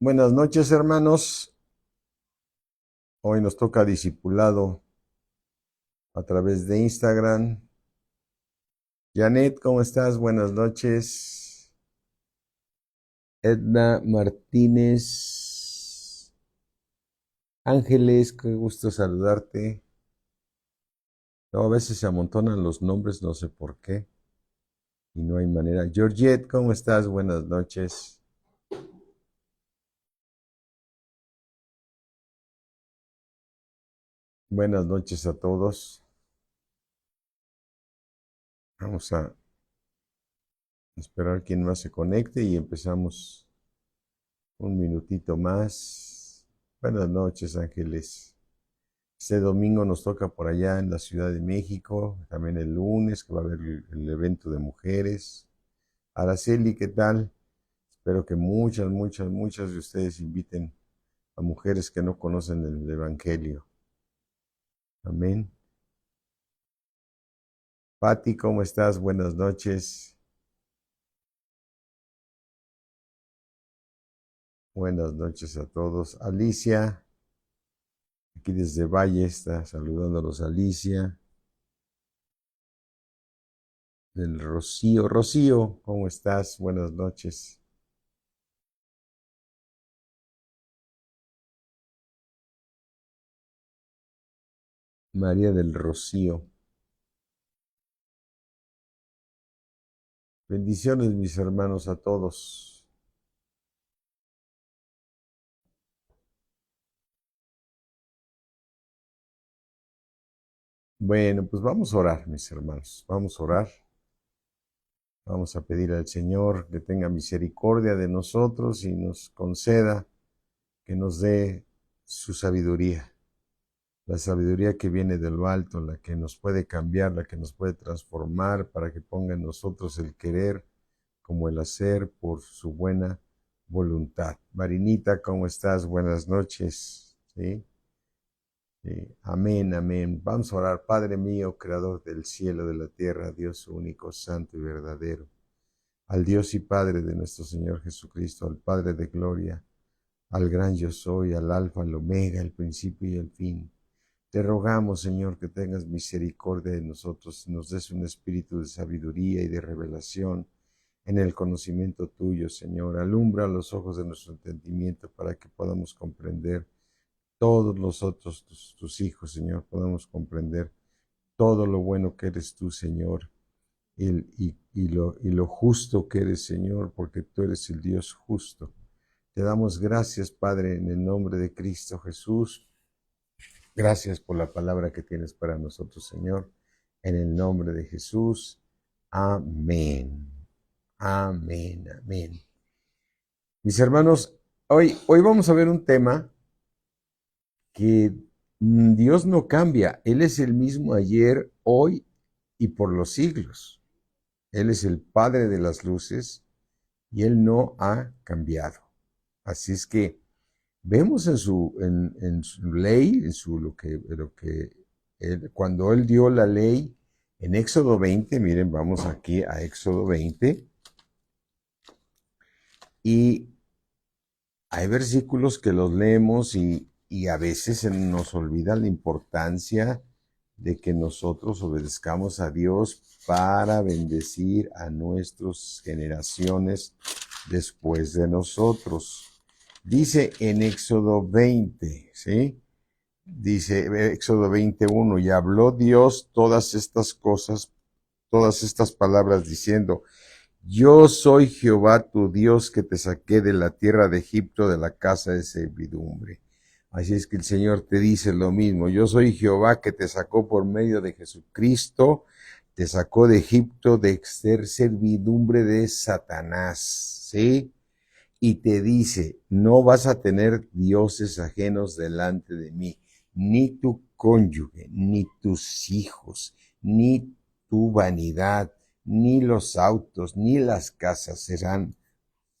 Buenas noches, hermanos. Hoy nos toca discipulado a través de Instagram. Janet, ¿cómo estás? Buenas noches. Edna Martínez. Ángeles, qué gusto saludarte. No, a veces se amontonan los nombres, no sé por qué, y no hay manera. Georgette, ¿cómo estás? Buenas noches. Buenas noches a todos. Vamos a esperar quien más se conecte y empezamos un minutito más. Buenas noches, Ángeles. Este domingo nos toca por allá en la Ciudad de México, también el lunes que va a haber el evento de mujeres. Araceli, ¿qué tal? Espero que muchas de ustedes inviten a mujeres que no conocen el Evangelio. Amén. Patti, ¿cómo estás? Buenas noches. Buenas noches a todos. Alicia, aquí desde Valle está saludándolos Alicia. Del Rocío. Rocío, ¿cómo estás? Buenas noches. María del Rocío. Bendiciones, mis hermanos, a todos. Bueno, pues vamos a orar, mis hermanos. Vamos a orar. Vamos a pedir al Señor que tenga misericordia de nosotros y nos conceda que nos dé su sabiduría. La sabiduría que viene de lo alto, la que nos puede cambiar, la que nos puede transformar para que ponga en nosotros el querer como el hacer por su buena voluntad. Marinita, ¿cómo estás? Buenas noches. ¿Sí? Sí. Amén, amén. Vamos a orar. Padre mío, creador del cielo, de la tierra, Dios único, santo y verdadero, al Dios y Padre de nuestro Señor Jesucristo, al Padre de gloria, al gran yo soy, al alfa, al omega, el principio y el fin. Te rogamos, Señor, que tengas misericordia de nosotros, nos des un espíritu de sabiduría y de revelación en el conocimiento tuyo, Señor. Alumbra los ojos de nuestro entendimiento para que podamos comprender todos nosotros, tus hijos, Señor, podamos comprender todo lo bueno que eres tú, Señor, y lo justo que eres, Señor, porque tú eres el Dios justo. Te damos gracias, Padre, en el nombre de Cristo Jesús. Gracias por la palabra que tienes para nosotros, Señor. En el nombre de Jesús. Amén. Amén, amén. Mis hermanos, hoy vamos a ver un tema que Dios no cambia. Él es el mismo ayer, hoy y por los siglos. Él es el Padre de las luces y Él no ha cambiado. Así es que vemos en su ley, cuando Él dio la ley en Éxodo 20, miren, vamos aquí a Éxodo 20, y hay versículos que los leemos y a veces se nos olvida la importancia de que nosotros obedezcamos a Dios para bendecir a nuestras generaciones después de nosotros. Dice en Éxodo 20, ¿sí? Dice Éxodo 21, y habló Dios todas estas cosas, todas estas palabras diciendo: yo soy Jehová tu Dios que te saqué de la tierra de Egipto, de la casa de servidumbre. Así es que el Señor te dice lo mismo. Yo soy Jehová que te sacó por medio de Jesucristo, te sacó de Egipto de ser servidumbre de Satanás, ¿sí? Y te dice, no vas a tener dioses ajenos delante de mí, ni tu cónyuge, ni tus hijos, ni tu vanidad, ni los autos, ni las casas serán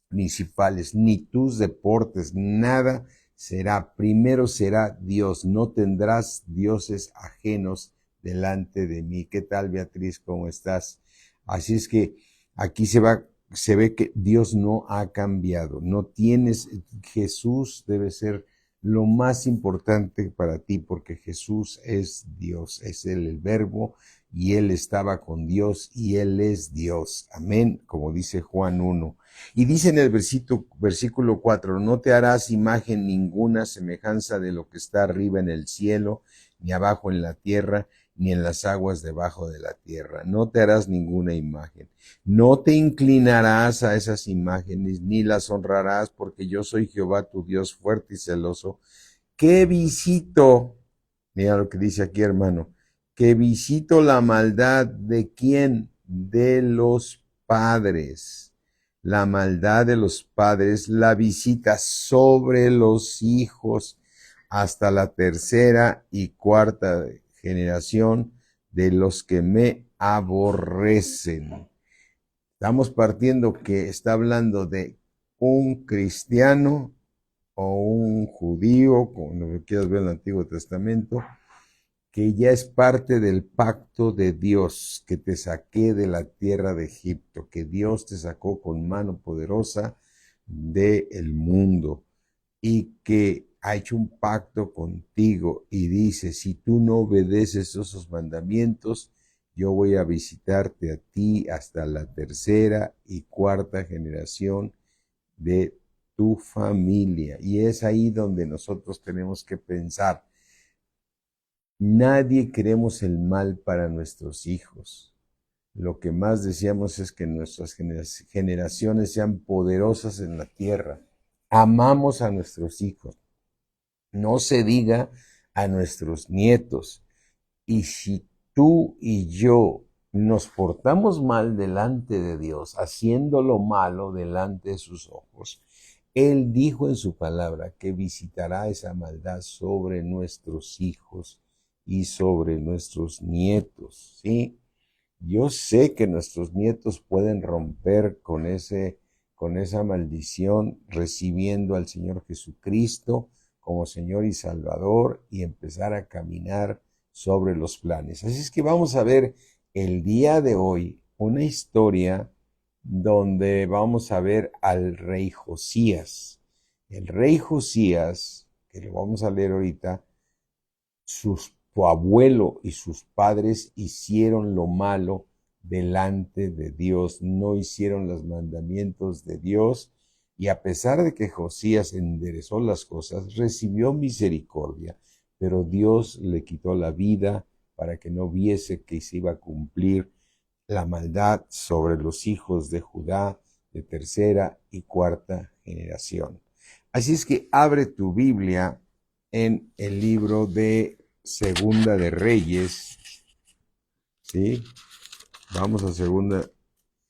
principales, ni tus deportes, nada será. Primero será Dios, no tendrás dioses ajenos delante de mí. ¿Qué tal, Beatriz? ¿Cómo estás? Así es que aquí se va se ve que Dios no ha cambiado. No tienes, Jesús debe ser lo más importante para ti, porque Jesús es Dios, es Él el Verbo, y Él estaba con Dios, y Él es Dios. Amén, como dice Juan 1. Y dice en el versículo 4, no te harás imagen ninguna semejanza de lo que está arriba en el cielo, ni abajo en la tierra, ni en las aguas debajo de la tierra. No te harás ninguna imagen. No te inclinarás a esas imágenes, ni las honrarás, porque yo soy Jehová tu Dios fuerte y celoso, que visito, mira lo que dice aquí, hermano, que visito la maldad de quién, de los padres. La maldad de los padres la visita sobre los hijos hasta la tercera y cuarta generación de los que me aborrecen. Estamos partiendo que está hablando de un cristiano o un judío, como lo quieras ver en el Antiguo Testamento, que ya es parte del pacto de Dios, que te saqué de la tierra de Egipto, que Dios te sacó con mano poderosa del mundo y que ha hecho un pacto contigo y dice, si tú no obedeces esos mandamientos, yo voy a visitarte a ti hasta la tercera y cuarta generación de tu familia. Y es ahí donde nosotros tenemos que pensar. Nadie queremos el mal para nuestros hijos. Lo que más deseamos es que nuestras generaciones sean poderosas en la tierra. Amamos a nuestros hijos. No se diga a nuestros nietos. Y si tú y yo nos portamos mal delante de Dios, haciendo lo malo delante de sus ojos, Él dijo en su palabra que visitará esa maldad sobre nuestros hijos y sobre nuestros nietos, ¿sí? Yo sé que nuestros nietos pueden romper con esa maldición recibiendo al Señor Jesucristo como Señor y Salvador y empezar a caminar sobre los planes. Así es que vamos a ver el día de hoy una historia donde vamos a ver al rey Josías. El rey Josías, que lo vamos a leer ahorita, su abuelo y sus padres hicieron lo malo delante de Dios, no hicieron los mandamientos de Dios, y a pesar de que Josías enderezó las cosas, recibió misericordia, pero Dios le quitó la vida para que no viese que se iba a cumplir la maldad sobre los hijos de Judá de tercera y cuarta generación. Así es que abre tu Biblia en el libro de Segunda de Reyes, ¿sí? Vamos a Segunda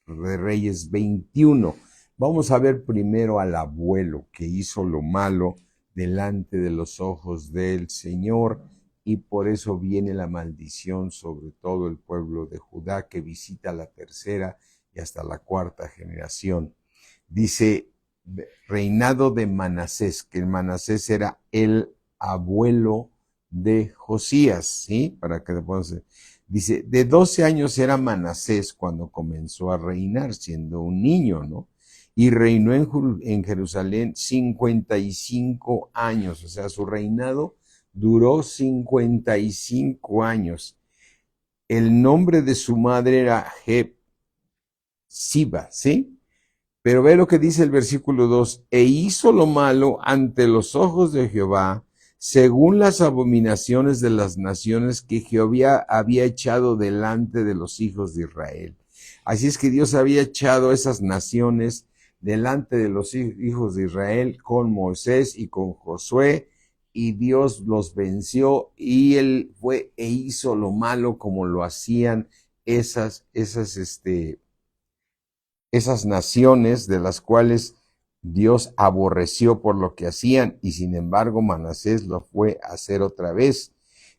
de Reyes 21. Vamos a ver primero al abuelo que hizo lo malo delante de los ojos del Señor, y por eso viene la maldición sobre todo el pueblo de Judá, que visita la tercera y hasta la cuarta generación. Dice, reinado de Manasés, que el Manasés era el abuelo de Josías, ¿sí? Para que después dice, de 12 años era Manasés cuando comenzó a reinar, siendo un niño, ¿no? Y reinó en Jerusalén 55 años, o sea, su reinado duró 55 años. El nombre de su madre era Siba, ¿sí? Pero ve lo que dice el versículo 2, e hizo lo malo ante los ojos de Jehová, según las abominaciones de las naciones que Jehová había echado delante de los hijos de Israel. Así es que Dios había echado esas naciones delante de los hijos de Israel con Moisés y con Josué, y Dios los venció, y él fue e hizo lo malo como lo hacían esas naciones de las cuales Dios aborreció por lo que hacían, y sin embargo Manasés lo fue a hacer otra vez.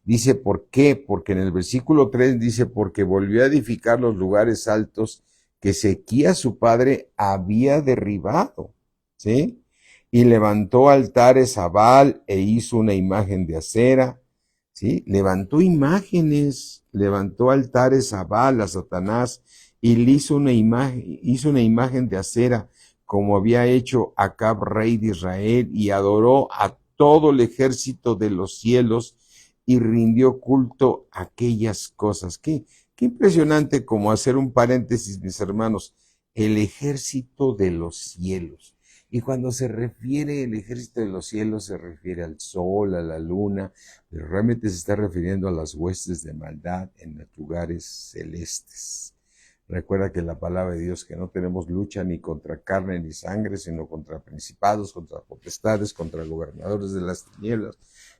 Dice, ¿por qué? Porque en el versículo 3 dice, porque volvió a edificar los lugares altos que Ezequías su padre había derribado, ¿sí? Y levantó altares a Baal e hizo una imagen de acera, ¿sí? Levantó imágenes, levantó altares a Baal, a Satanás, y le hizo una imagen de acera, como había hecho Acab, rey de Israel, y adoró a todo el ejército de los cielos y rindió culto a aquellas cosas. Qué impresionante, como hacer un paréntesis, mis hermanos, el ejército de los cielos. Y cuando se refiere el ejército de los cielos, se refiere al sol, a la luna, pero realmente se está refiriendo a las huestes de maldad en los lugares celestes. Recuerda que la palabra de Dios, que no tenemos lucha ni contra carne ni sangre, sino contra principados, contra potestades, contra gobernadores de las tinieblas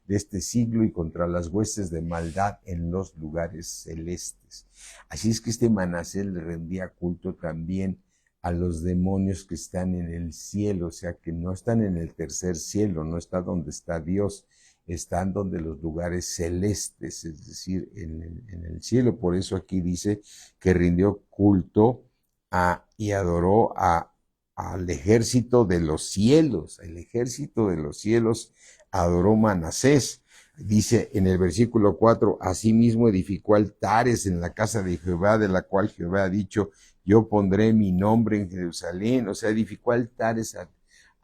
de este siglo y contra las huestes de maldad en los lugares celestes. Así es que este Manasés le rendía culto también a los demonios que están en el cielo, o sea que no están en el tercer cielo, no está donde está Dios, están donde los lugares celestes, es decir, en el cielo. Por eso aquí dice que rindió culto y adoró al ejército de los cielos. El ejército de los cielos adoró Manasés. Dice en el versículo 4, asimismo edificó altares en la casa de Jehová, de la cual Jehová ha dicho, yo pondré mi nombre en Jerusalén. O sea, edificó altares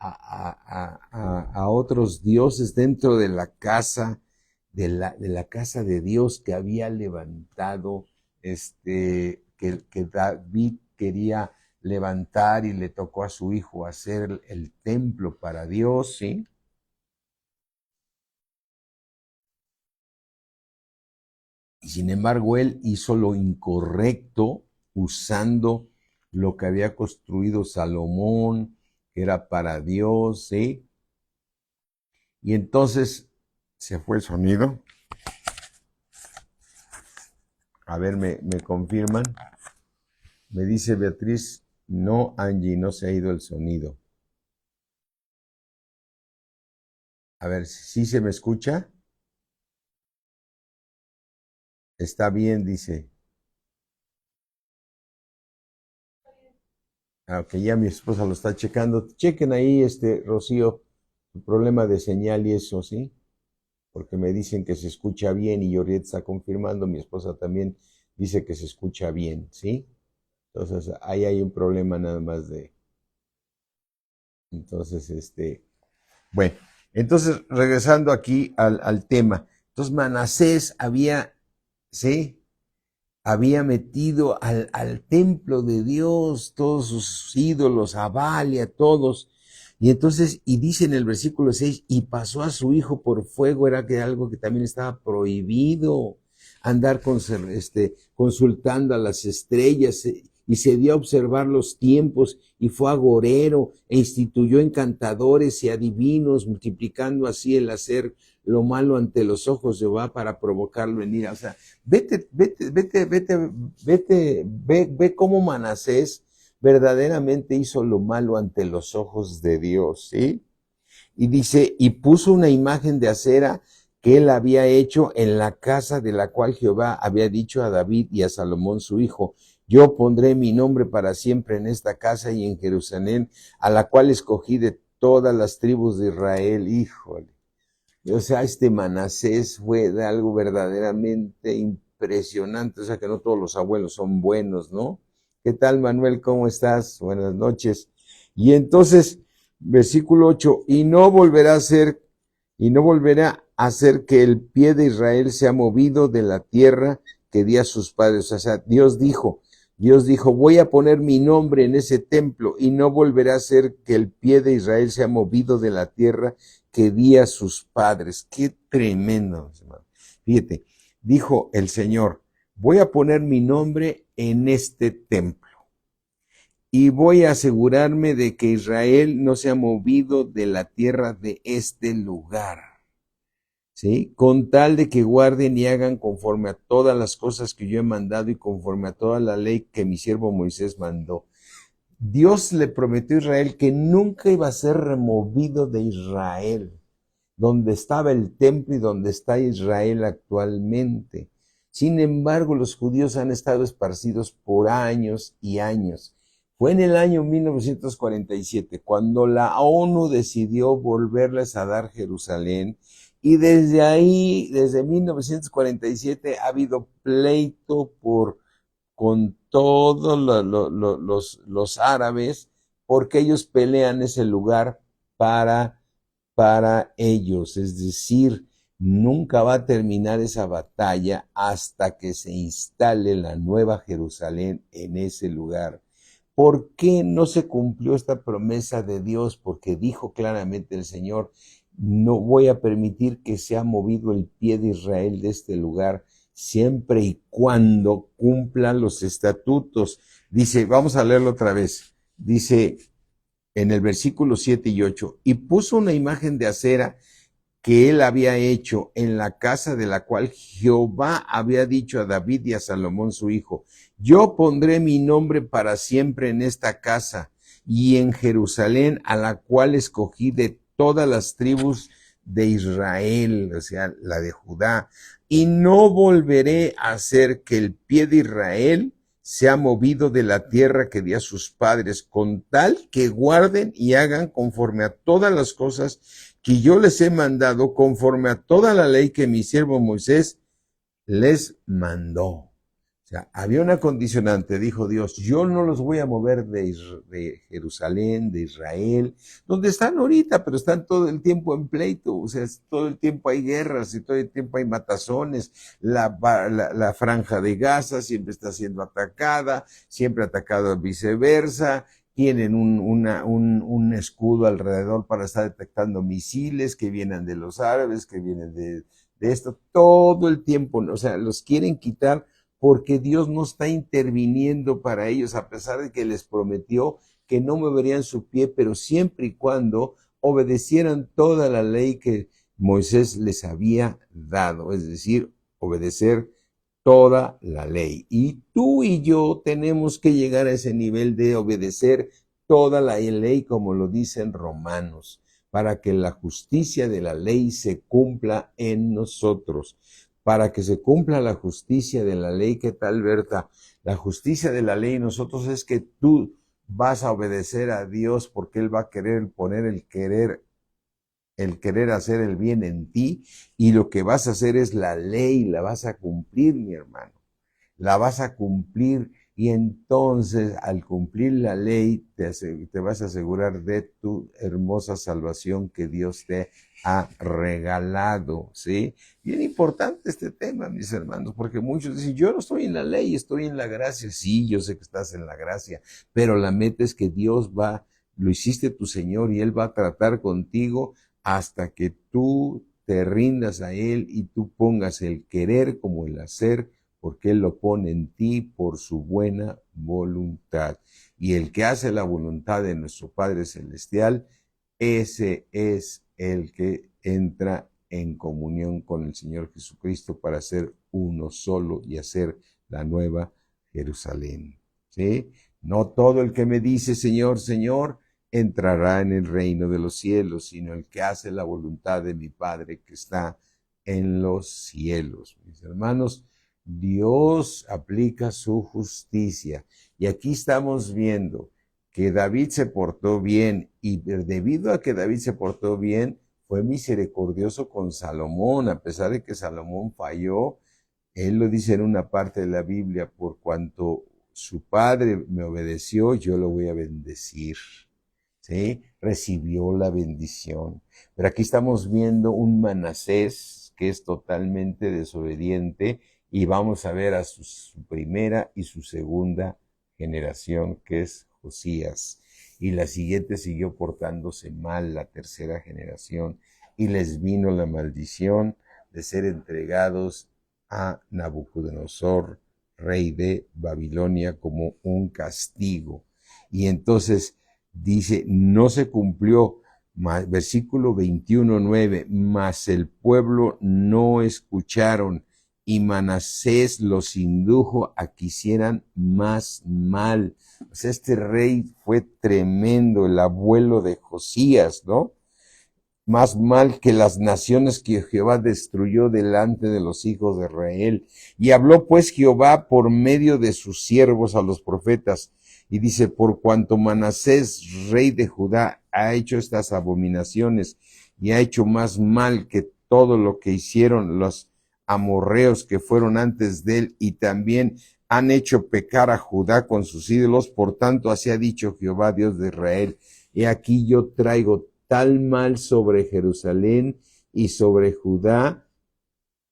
a otros dioses dentro de la casa de la casa de Dios que había levantado, que David quería levantar, y le tocó a su hijo hacer el templo para Dios, ¿sí? Y sin embargo, él hizo lo incorrecto usando lo que había construido Salomón, que era para Dios, ¿sí? Y entonces se fue el sonido. A ver, me confirman. Me dice Beatriz, no, Angie, no se ha ido el sonido. A ver, ¿sí se me escucha? Está bien, dice. Ok, ya mi esposa lo está checando. Chequen ahí, Rocío, el problema de señal y eso, ¿sí? Porque me dicen que se escucha bien y Yoriet está confirmando, mi esposa también dice que se escucha bien, ¿sí? Entonces, ahí hay un problema nada más de... Entonces, bueno, entonces, regresando aquí al tema. Entonces, Manasés ¿sí? Había metido al templo de Dios todos sus ídolos, a Baal y a todos. Y entonces, y dice en el versículo 6, y pasó a su hijo por fuego, era que algo que también estaba prohibido, andar consultando a las estrellas, y se dio a observar los tiempos, y fue agorero, e instituyó encantadores y adivinos, multiplicando así el hacer lo malo ante los ojos de Jehová para provocarlo en ira. O sea, ve cómo Manasés verdaderamente hizo lo malo ante los ojos de Dios, ¿sí? Y dice, y puso una imagen de acera que él había hecho en la casa de la cual Jehová había dicho a David y a Salomón su hijo, yo pondré mi nombre para siempre en esta casa y en Jerusalén, a la cual escogí de todas las tribus de Israel. Híjole. O sea, Manasés fue de algo verdaderamente impresionante. O sea, que no todos los abuelos son buenos, ¿no? ¿Qué tal, Manuel? ¿Cómo estás? Buenas noches. Y entonces, versículo 8, y no volverá a hacer que el pie de Israel sea movido de la tierra que di a sus padres. O sea, Dios dijo, voy a poner mi nombre en ese templo y no volverá a hacer que el pie de Israel sea movido de la tierra que di a sus padres. Qué tremendo, hermano. Fíjate, dijo el Señor, voy a poner mi nombre en este templo y voy a asegurarme de que Israel no se ha movido de la tierra de este lugar, ¿sí? Con tal de que guarden y hagan conforme a todas las cosas que yo he mandado y conforme a toda la ley que mi siervo Moisés mandó. Dios le prometió a Israel que nunca iba a ser removido de Israel, donde estaba el templo y donde está Israel actualmente. Sin embargo, los judíos han estado esparcidos por años y años. Fue en el año 1947 cuando la ONU decidió volverles a dar Jerusalén, y desde ahí, desde 1947, ha habido pleito con todos los árabes, porque ellos pelean ese lugar para, para ellos. Es decir, nunca va a terminar esa batalla hasta que se instale la nueva Jerusalén en ese lugar. ¿Por qué no se cumplió esta promesa de Dios? Porque dijo claramente el Señor, no voy a permitir que sea movido el pie de Israel de este lugar, siempre y cuando cumplan los estatutos. Dice, vamos a leerlo otra vez. Dice en el versículo 7 y 8, y puso una imagen de acera que él había hecho en la casa de la cual Jehová había dicho a David y a Salomón su hijo, yo pondré mi nombre para siempre en esta casa y en Jerusalén, a la cual escogí de todas las tribus de Israel, o sea, la de Judá, y no volveré a hacer que el pie de Israel sea movido de la tierra que di a sus padres, con tal que guarden y hagan conforme a todas las cosas que yo les he mandado, conforme a toda la ley que mi siervo Moisés les mandó. O sea, había una condicionante, dijo Dios, yo no los voy a mover de Jerusalén, de Israel, donde están ahorita, pero están todo el tiempo en pleito, o sea, todo el tiempo hay guerras y todo el tiempo hay matazones, la franja de Gaza siempre está siendo atacada, siempre atacado viceversa, tienen un escudo alrededor para estar detectando misiles que vienen de los árabes, que vienen de esto, todo el tiempo, o sea, los quieren quitar porque Dios no está interviniendo para ellos, a pesar de que les prometió que no moverían su pie, pero siempre y cuando obedecieran toda la ley que Moisés les había dado, es decir, obedecer toda la ley. Y tú y yo tenemos que llegar a ese nivel de obedecer toda la ley, como lo dicen Romanos, para que la justicia de la ley se cumpla en nosotros. Para que se cumpla la justicia de la ley, ¿qué tal, Berta? La justicia de la ley en nosotros es que tú vas a obedecer a Dios porque Él va a querer poner el querer hacer el bien en ti, y lo que vas a hacer es la ley, la vas a cumplir, mi hermano, la vas a cumplir, y entonces al cumplir la ley te vas a asegurar de tu hermosa salvación que Dios te ha regalado, ¿sí? Bien importante este tema, mis hermanos, porque muchos dicen, yo no estoy en la ley, estoy en la gracia. Sí, yo sé que estás en la gracia, pero la meta es que Dios lo hiciste tu Señor y Él va a tratar contigo hasta que tú te rindas a Él y tú pongas el querer como el hacer, porque Él lo pone en ti por su buena voluntad. Y el que hace la voluntad de nuestro Padre Celestial, ese es el que entra en comunión con el Señor Jesucristo para ser uno solo y hacer la nueva Jerusalén. ¿Sí? No todo el que me dice Señor, Señor, entrará en el reino de los cielos, sino el que hace la voluntad de mi Padre que está en los cielos. Mis hermanos, Dios aplica su justicia. Y aquí estamos viendo que David se portó bien, y debido a que David se portó bien, fue misericordioso con Salomón, a pesar de que Salomón falló. Él lo dice en una parte de la Biblia, por cuanto su padre me obedeció, yo lo voy a bendecir. ¿Sí? Recibió la bendición. Pero aquí estamos viendo un Manasés que es totalmente desobediente, y vamos a ver a su primera y su segunda generación, que es Josías. Y la siguiente siguió portándose mal, la tercera generación, y les vino la maldición de ser entregados a Nabucodonosor, rey de Babilonia, como un castigo. Y entonces dice, no se cumplió, versículo 21:9, mas el pueblo no escucharon, y Manasés los indujo a que hicieran más mal. O sea, este rey fue tremendo, el abuelo de Josías, ¿no? Más mal que las naciones que Jehová destruyó delante de los hijos de Israel. Y habló pues Jehová por medio de sus siervos a los profetas, y dice, por cuanto Manasés, rey de Judá, ha hecho estas abominaciones, y ha hecho más mal que todo lo que hicieron los amorreos que fueron antes de él, y también han hecho pecar a Judá con sus ídolos, por tanto así ha dicho Jehová, Dios de Israel, he aquí yo traigo tal mal sobre Jerusalén y sobre Judá,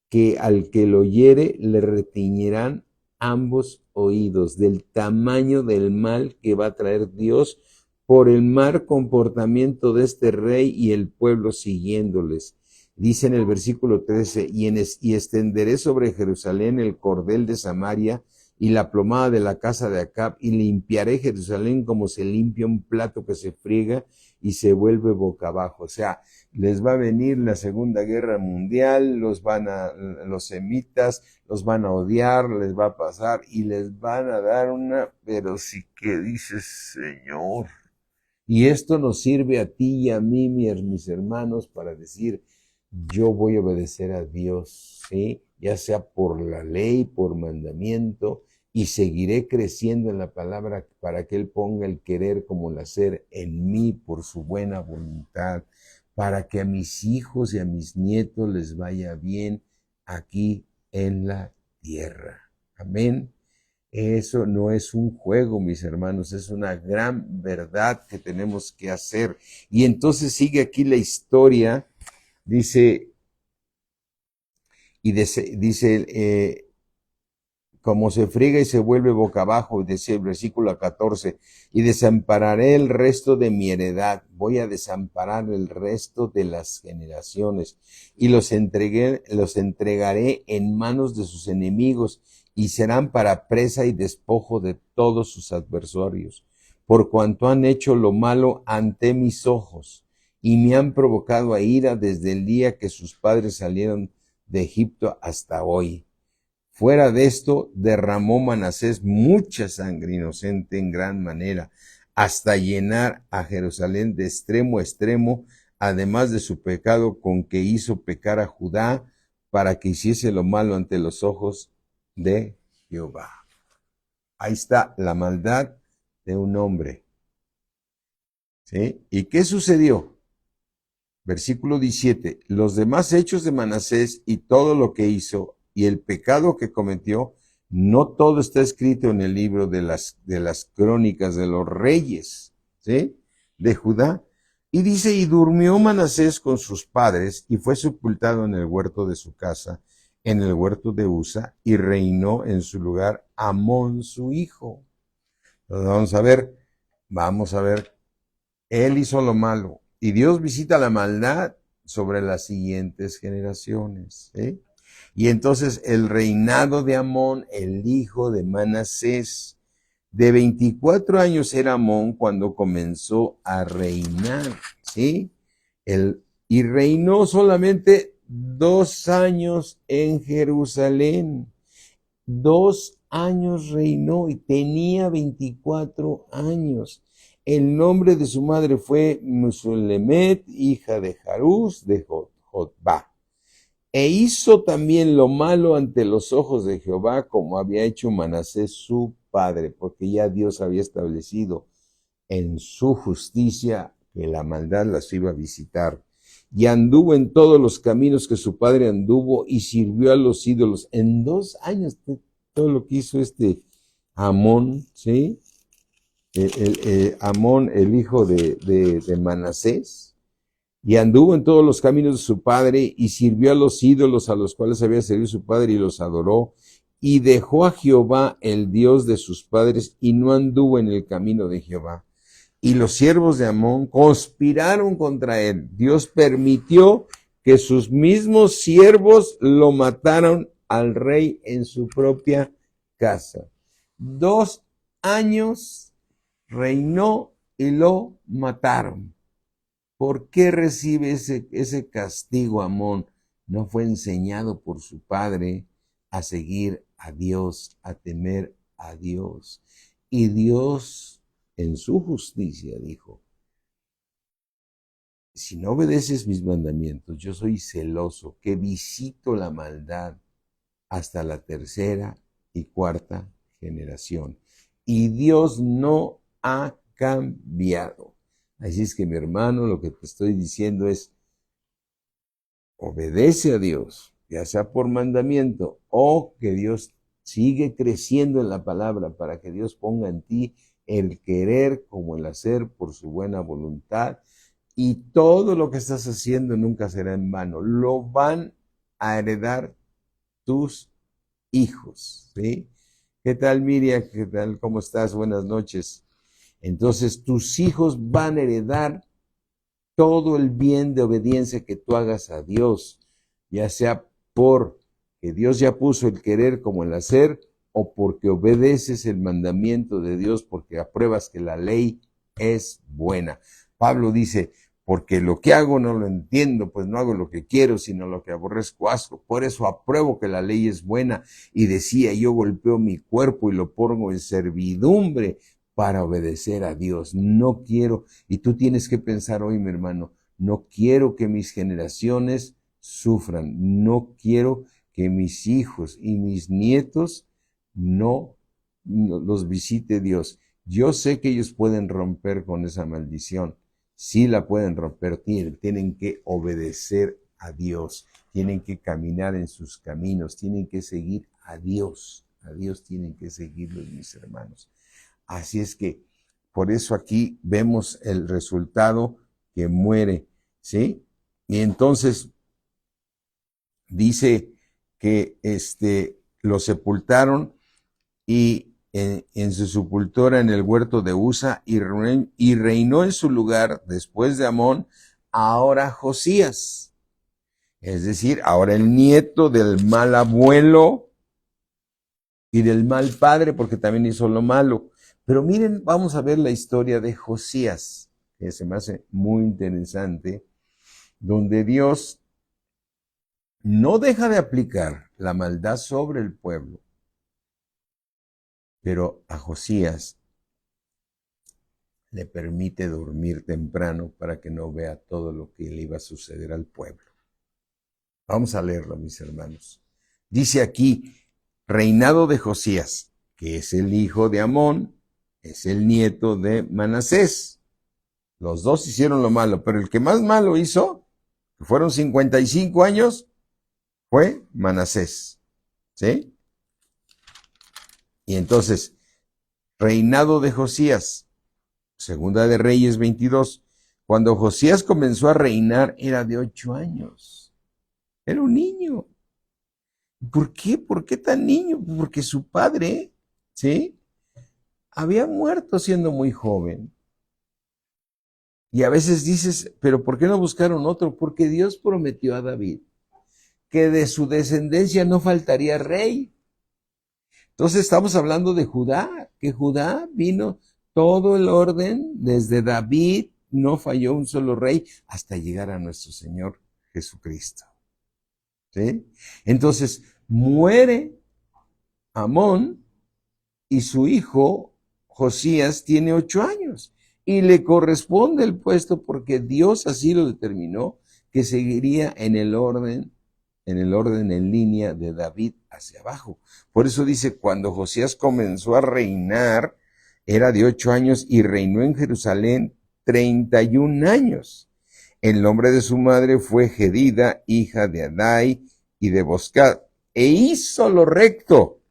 que al que lo oyere le retiñirán ambos oídos, del tamaño del mal que va a traer Dios por el mal comportamiento de este rey y el pueblo siguiéndoles. Dice en el versículo 13, y extenderé sobre Jerusalén el cordel de Samaria y la plomada de la casa de Acab, y limpiaré Jerusalén como se limpia un plato que se friega y se vuelve boca abajo. O sea, les va a venir la Segunda Guerra Mundial, los semitas los van a odiar, les va a pasar y les van a dar una, pero sí que dices, Señor. Y esto nos sirve a ti y a mí, mis hermanos, para decir, yo voy a obedecer a Dios, ¿sí? Ya sea por la ley, por mandamiento, y seguiré creciendo en la palabra para que Él ponga el querer como el hacer en mí por su buena voluntad, para que a mis hijos y a mis nietos les vaya bien aquí en la tierra. Amén. Eso no es un juego, mis hermanos, es una gran verdad que tenemos que hacer. Y entonces sigue aquí la historia, dice, como se friega y se vuelve boca abajo, dice el versículo 14, y desampararé el resto de mi heredad, voy a desamparar el resto de las generaciones, y los entregaré en manos de sus enemigos, y serán para presa y despojo de todos sus adversarios, por cuanto han hecho lo malo ante mis ojos, y me han provocado a ira desde el día que sus padres salieron de Egipto hasta hoy. Fuera de esto, derramó Manasés mucha sangre inocente en gran manera, hasta llenar a Jerusalén de extremo a extremo, además de su pecado con que hizo pecar a Judá, para que hiciese lo malo ante los ojos de Jehová. Ahí está la maldad de un hombre. ¿Sí? ¿Y qué sucedió? Versículo 17. Los demás hechos de Manasés y todo lo que hizo y el pecado que cometió, no todo está escrito en el libro de las crónicas de los reyes, ¿sí? De Judá. Y dice, y durmió Manasés con sus padres y fue sepultado en el huerto de su casa, en el huerto de Usa, y reinó en su lugar Amón su hijo. Entonces vamos a ver, él hizo lo malo y Dios visita la maldad sobre las siguientes generaciones, ¿sí? Y entonces el reinado de Amón, el hijo de Manasés, de 24 años era Amón cuando comenzó a reinar, ¿sí? Y reinó solamente 2 años en Jerusalén. 2 años reinó y tenía 24 años. El nombre de su madre fue Mesulemet, hija de Jarús de Jotbá. E hizo también lo malo ante los ojos de Jehová, como había hecho Manasés su padre, porque ya Dios había establecido en su justicia que la maldad las iba a visitar. Y anduvo en todos los caminos que su padre anduvo y sirvió a los ídolos. En 2 años, todo lo que hizo Amón, ¿sí? Amón, el hijo de Manasés, y anduvo en todos los caminos de su padre y sirvió a los ídolos a los cuales había servido su padre y los adoró, y dejó a Jehová, el Dios de sus padres, y no anduvo en el camino de Jehová. Y los siervos de Amón conspiraron contra él. Dios permitió que sus mismos siervos lo mataron al rey en su propia casa. 2 años reinó y lo mataron. ¿Por qué recibe ese castigo Amón? No fue enseñado por su padre a seguir a Dios, a temer a Dios. Y Dios, en su justicia, dijo, si no obedeces mis mandamientos, yo soy celoso, que visito la maldad hasta la 3ª y 4ª generación. Y Dios no ha cambiado. Así es que, mi hermano, lo que te estoy diciendo es, obedece a Dios, ya sea por mandamiento o que Dios Sigue creciendo en la palabra para que Dios ponga en ti el querer como el hacer por su buena voluntad. Y todo lo que estás haciendo nunca será en vano. Lo van a heredar tus hijos, ¿sí? ¿Qué tal, Miriam? ¿Qué tal? ¿Cómo estás? Buenas noches. Entonces, tus hijos van a heredar todo el bien de obediencia que tú hagas a Dios, ya sea por que Dios ya puso el querer como el hacer, o porque obedeces el mandamiento de Dios, porque apruebas que la ley es buena. Pablo dice, porque lo que hago no lo entiendo, pues no hago lo que quiero, sino lo que aborrezco asco. Por eso apruebo que la ley es buena. Y decía, yo golpeo mi cuerpo y lo pongo en servidumbre para obedecer a Dios. No quiero, y tú tienes que pensar hoy, mi hermano, no quiero que mis generaciones sufran, no quiero que mis hijos y mis nietos no los visite Dios. Yo sé que ellos pueden romper con esa maldición, sí la pueden romper, tienen que obedecer a Dios, tienen que caminar en sus caminos, tienen que seguir a Dios tienen que seguirlos, mis hermanos. Así es que por eso aquí vemos el resultado que muere, ¿sí? Y entonces dice que lo sepultaron y en su sepultura en el huerto de Usa y reinó en su lugar después de Amón ahora Josías. Es decir, ahora el nieto del mal abuelo y del mal padre, porque también hizo lo malo. Pero miren, vamos a ver la historia de Josías, que se me hace muy interesante, donde Dios no deja de aplicar la maldad sobre el pueblo, pero a Josías le permite dormir temprano para que no vea todo lo que le iba a suceder al pueblo. Vamos a leerlo, mis hermanos. Dice aquí, reinado de Josías, que es el hijo de Amón, es el nieto de Manasés. Los dos hicieron lo malo, pero el que más malo hizo, que fueron 55 años, fue Manasés. ¿Sí? Y entonces, reinado de Josías, Segunda de Reyes 22, cuando Josías comenzó a reinar era de 8 años. Era un niño. ¿Por qué? ¿Por qué tan niño? Porque su padre, ¿sí? Había muerto siendo muy joven. Y a veces dices, pero ¿por qué no buscaron otro? Porque Dios prometió a David que de su descendencia no faltaría rey. Entonces estamos hablando de Judá, que Judá vino todo el orden, desde David, no falló un solo rey, hasta llegar a nuestro Señor Jesucristo. ¿Sí? Entonces muere Amón y su hijo Josías tiene 8 años y le corresponde el puesto porque Dios así lo determinó, que seguiría en el orden en línea de David hacia abajo. Por eso dice, cuando Josías comenzó a reinar, era de 8 años y reinó en Jerusalén 31 años. El nombre de su madre fue Jedida, hija de Adai y de Boscat, e hizo lo recto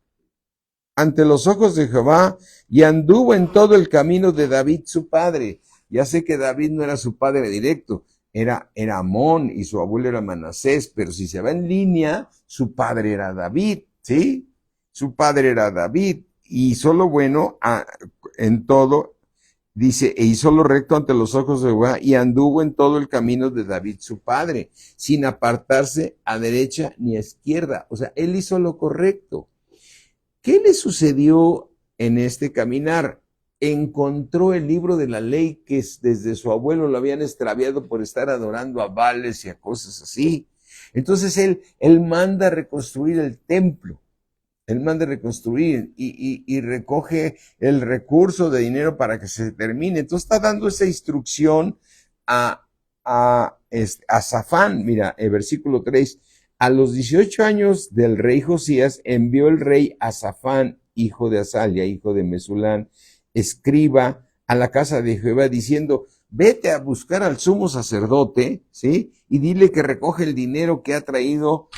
ante los ojos de Jehová y anduvo en todo el camino de David su padre. Ya sé que David no era su padre directo, era Amón y su abuelo era Manasés, pero si se va en línea, su padre era David, ¿sí? Su padre era David y hizo lo bueno en todo, dice, e hizo lo recto ante los ojos de Jehová y anduvo en todo el camino de David su padre, sin apartarse a derecha ni a izquierda. O sea, él hizo lo correcto. ¿Qué le sucedió en este caminar? Encontró el libro de la ley que desde su abuelo lo habían extraviado por estar adorando a Baales y a cosas así. Entonces él manda reconstruir el templo. Él manda reconstruir y recoge el recurso de dinero para que se termine. Entonces está dando esa instrucción a Safán. Mira, el versículo 3. A los 18 años del rey Josías envió el rey a Safán, hijo de Asalia, hijo de Mesulán, escriba a la casa de Jehová, diciendo, vete a buscar al sumo sacerdote, ¿sí? Y dile que recoge el dinero que ha traído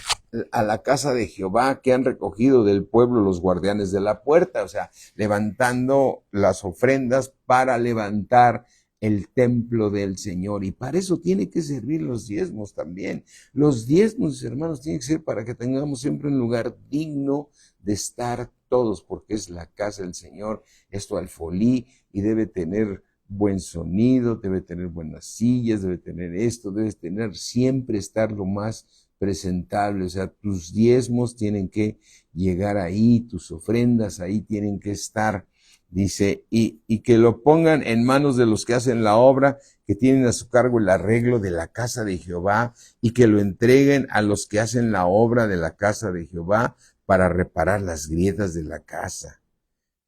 a la casa de Jehová que han recogido del pueblo los guardianes de la puerta, o sea, levantando las ofrendas para levantar el templo del Señor. Y para eso tiene que servir los diezmos también. Los diezmos, hermanos, tienen que ser para que tengamos siempre un lugar digno de estar todos, porque es la casa del Señor, es tu alfolí y debe tener buen sonido, debe tener buenas sillas, debe tener esto, debes tener siempre estar lo más presentable, o sea, tus diezmos tienen que llegar ahí, tus ofrendas ahí tienen que estar, dice, y que lo pongan en manos de los que hacen la obra, que tienen a su cargo el arreglo de la casa de Jehová, y que lo entreguen a los que hacen la obra de la casa de Jehová para reparar las grietas de la casa.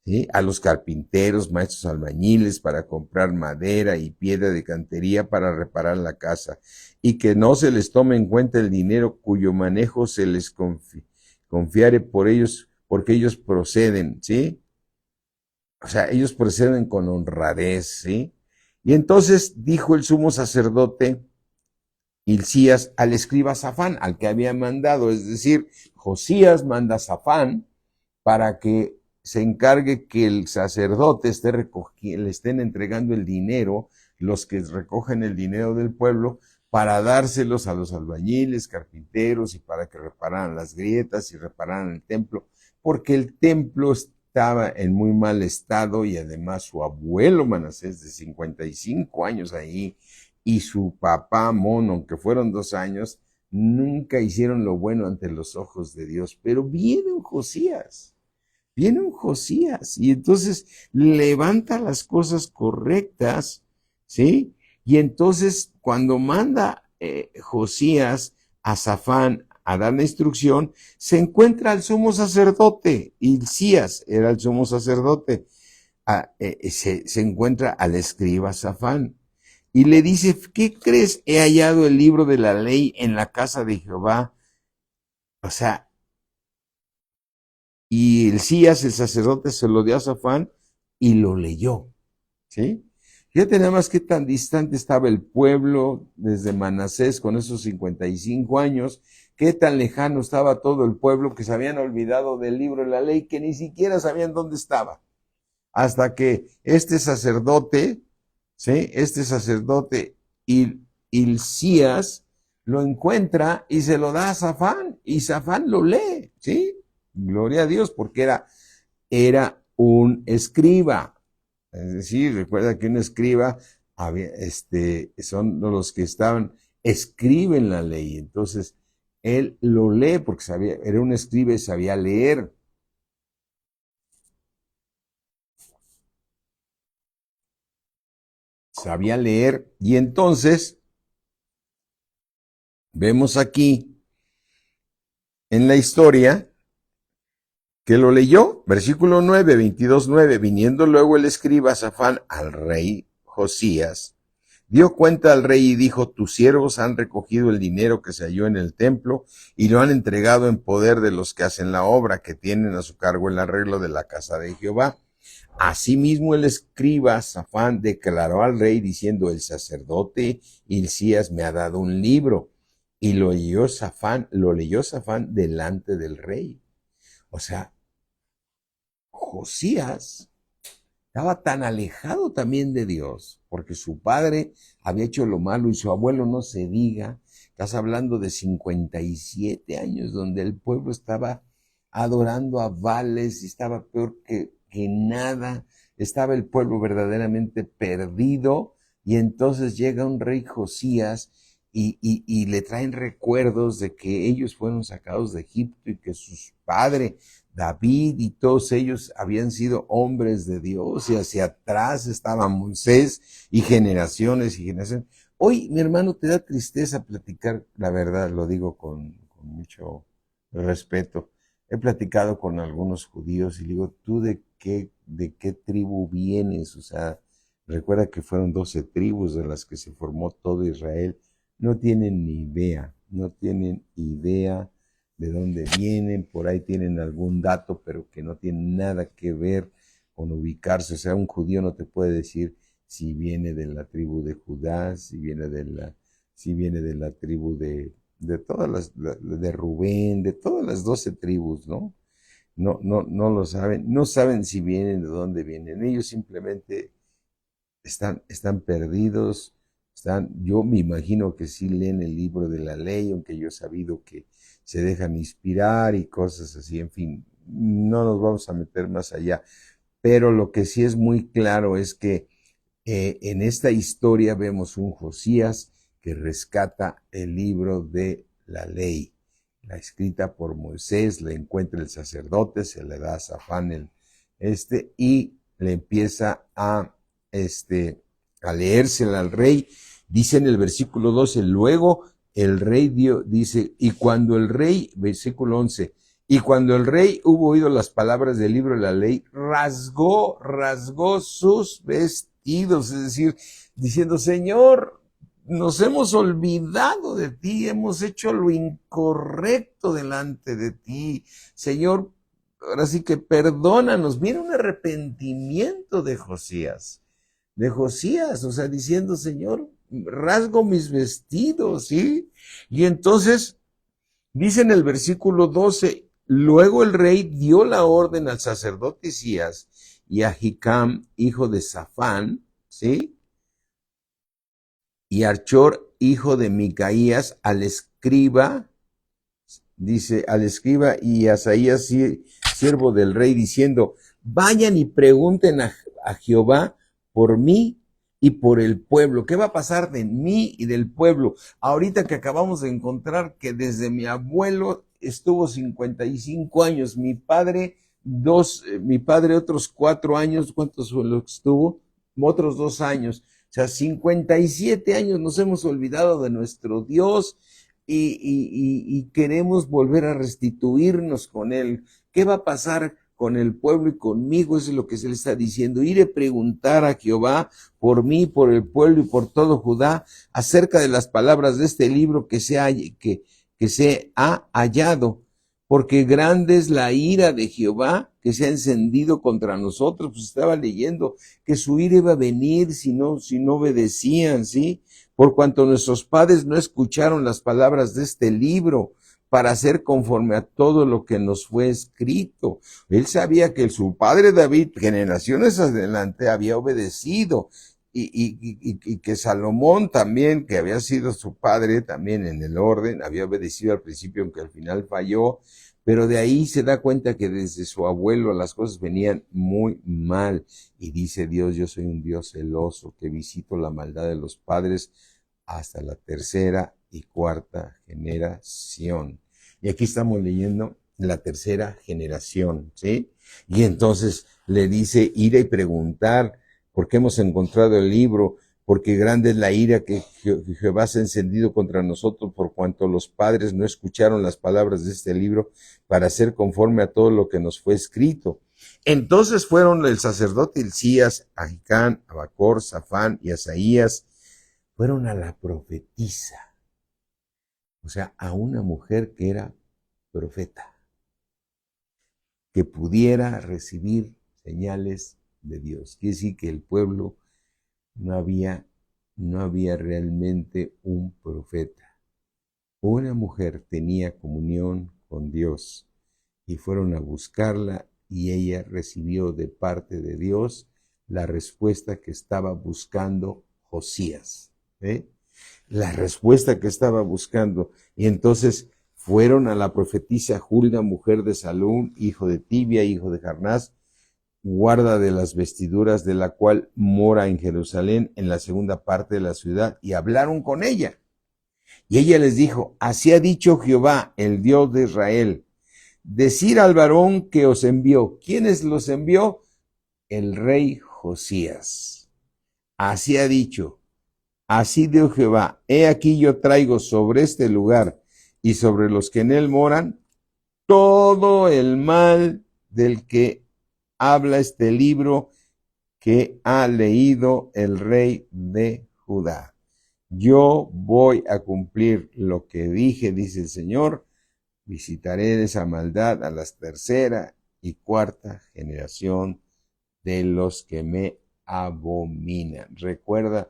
¿Sí? A los carpinteros, maestros albañiles para comprar madera y piedra de cantería para reparar la casa, y que no se les tome en cuenta el dinero cuyo manejo se les confiare por ellos, porque ellos proceden, ¿sí? O sea, ellos proceden con honradez, ¿sí? Y entonces dijo el sumo sacerdote Hilcías al escriba Safán, al que había mandado, es decir, Josías manda a Safán para que se encargue que el sacerdote le estén entregando el dinero, los que recogen el dinero del pueblo, para dárselos a los albañiles, carpinteros, y para que repararan las grietas y repararan el templo, porque el templo estaba en muy mal estado y además su abuelo Manasés, de 55 años ahí, y su papá Amón, aunque fueron 2 años, nunca hicieron lo bueno ante los ojos de Dios. Pero viene un Josías, y entonces levanta las cosas correctas, ¿sí? Y entonces cuando manda Josías a Safán a dar la instrucción, se encuentra al sumo sacerdote, Hilcías era el sumo sacerdote, se encuentra al escriba Safán, y le dice, ¿qué crees? He hallado el libro de la ley en la casa de Jehová. O sea, y Hilcías, el sacerdote, se lo dio a Safán y lo leyó, ¿sí? Fíjate nada más qué tan distante estaba el pueblo desde Manasés con esos 55 años, qué tan lejano estaba todo el pueblo que se habían olvidado del libro de la ley, que ni siquiera sabían dónde estaba. Hasta que este sacerdote, ¿sí? Este sacerdote Hilcías lo encuentra y se lo da a Safán, y Safán lo lee, ¿sí? Gloria a Dios, porque era un escriba. Es decir, recuerda que un escriba son los que escriben la ley. Entonces, él lo lee porque era un escriba y sabía leer. Sabía leer. Y entonces, vemos aquí en la historia que lo leyó, versículo 9, 22:9, viniendo luego el escriba Safán al rey Josías, dio cuenta al rey y dijo, tus siervos han recogido el dinero que se halló en el templo y lo han entregado en poder de los que hacen la obra, que tienen a su cargo el arreglo de la casa de Jehová. Asimismo el escriba Safán declaró al rey diciendo, el sacerdote Hilcías me ha dado un libro. Y lo leyó Safán delante del rey. O sea, Josías estaba tan alejado también de Dios, porque su padre había hecho lo malo y su abuelo no se diga. Estás hablando de 57 años donde el pueblo estaba adorando a Baales y estaba peor que nada. Estaba el pueblo verdaderamente perdido, y entonces llega un rey Josías y le traen recuerdos de que ellos fueron sacados de Egipto y que sus padres David y todos ellos habían sido hombres de Dios, y hacia atrás estaba Moisés y generaciones y generaciones. Hoy, mi hermano, te da tristeza platicar, la verdad, lo digo con mucho respeto. He platicado con algunos judíos y digo, ¿tú de qué tribu vienes? O sea, recuerda que fueron 12 tribus de las que se formó todo Israel. No tienen ni idea, no tienen idea de dónde vienen, por ahí tienen algún dato, pero que no tiene nada que ver con ubicarse. O sea, un judío no te puede decir si viene de la tribu de Judá, si viene de la tribu de Rubén, de todas las 12 tribus, ¿no? No lo saben, no saben si vienen, de dónde vienen. Ellos simplemente están perdidos, yo me imagino que sí leen el libro de la ley, aunque yo he sabido que se dejan inspirar y cosas así, en fin, no nos vamos a meter más allá. Pero lo que sí es muy claro es que en esta historia vemos un Josías que rescata el libro de la ley, la escrita por Moisés, la encuentra el sacerdote, se le da a Safán y le empieza a leérsela al rey. Dice en el versículo 12, luego el rey dice, y cuando el rey, versículo 11, y cuando el rey hubo oído las palabras del libro de la ley, rasgó sus vestidos, es decir, diciendo, Señor, nos hemos olvidado de ti, hemos hecho lo incorrecto delante de ti. Señor, ahora sí que perdónanos. Viene un arrepentimiento de Josías, o sea, diciendo, Señor, rasgo mis vestidos, ¿sí? Y entonces, dice en el versículo 12, luego el rey dio la orden al sacerdote Isías y a Hicam, hijo de Safán, ¿sí? Y a Archor, hijo de Micaías, al escriba, dice, al escriba y a Asaías, siervo del rey, diciendo, vayan y pregunten a Jehová por mí y por el pueblo. ¿Qué va a pasar de mí y del pueblo? Ahorita que acabamos de encontrar que desde mi abuelo estuvo 55 años, mi padre otros 4 años, ¿cuántos fue lo que estuvo? Otros 2 años. O sea, 57 años nos hemos olvidado de nuestro Dios y queremos volver a restituirnos con Él. ¿Qué va a pasar con el pueblo y conmigo? Eso es lo que se le está diciendo. Iré a preguntar a Jehová por mí, por el pueblo y por todo Judá acerca de las palabras de este libro que se ha hallado. Porque grande es la ira de Jehová que se ha encendido contra nosotros. Pues estaba leyendo que su ira iba a venir si no obedecían, ¿sí? Por cuanto nuestros padres no escucharon las palabras de este libro para hacer conforme a todo lo que nos fue escrito. Él sabía que su padre David, generaciones adelante, había obedecido y que Salomón también, que había sido su padre también en el orden, había obedecido al principio, aunque al final falló, pero de ahí se da cuenta que desde su abuelo las cosas venían muy mal. Y dice Dios, yo soy un Dios celoso que visito la maldad de los padres hasta la tercera y cuarta generación. Y aquí estamos leyendo la tercera generación, ¿sí? Y entonces le dice, ir y preguntar, porque hemos encontrado el libro, porque grande es la ira que Jehová se ha encendido contra nosotros, por cuanto los padres no escucharon las palabras de este libro para hacer conforme a todo lo que nos fue escrito. Entonces fueron el sacerdote Hilcías, Ahicán, Abacor, Safán y Asaías, fueron a la profetisa, o sea, a una mujer que era profeta, que pudiera recibir señales de Dios. Quiere decir que el pueblo no había realmente un profeta. Una mujer tenía comunión con Dios y fueron a buscarla y ella recibió de parte de Dios la respuesta que estaba buscando Josías. La respuesta que estaba buscando. Y entonces fueron a la profetisa Hulda, mujer de Salún, hijo de Tibia, hijo de Jarnás, guarda de las vestiduras, de la cual mora en Jerusalén, en la segunda parte de la ciudad, y hablaron con ella. Y ella les dijo, así ha dicho Jehová, el Dios de Israel, decir al varón que os envió. ¿Quiénes los envió? El rey Josías. Así ha dicho, así dijo Jehová, he aquí yo traigo sobre este lugar y sobre los que en él moran todo el mal del que habla este libro que ha leído el rey de Judá. Yo voy a cumplir lo que dije, dice el Señor, visitaré esa maldad a la tercera y cuarta generación de los que me abominan. Recuerda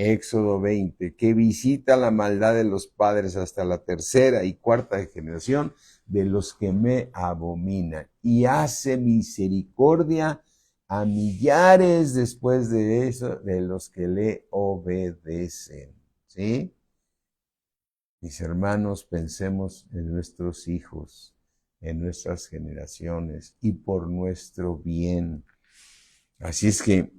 Éxodo 20, que visita la maldad de los padres hasta la tercera y cuarta generación de los que me abominan, y hace misericordia a millares después de eso, de los que le obedecen. ¿Sí? Mis hermanos, pensemos en nuestros hijos, en nuestras generaciones y por nuestro bien. Así es que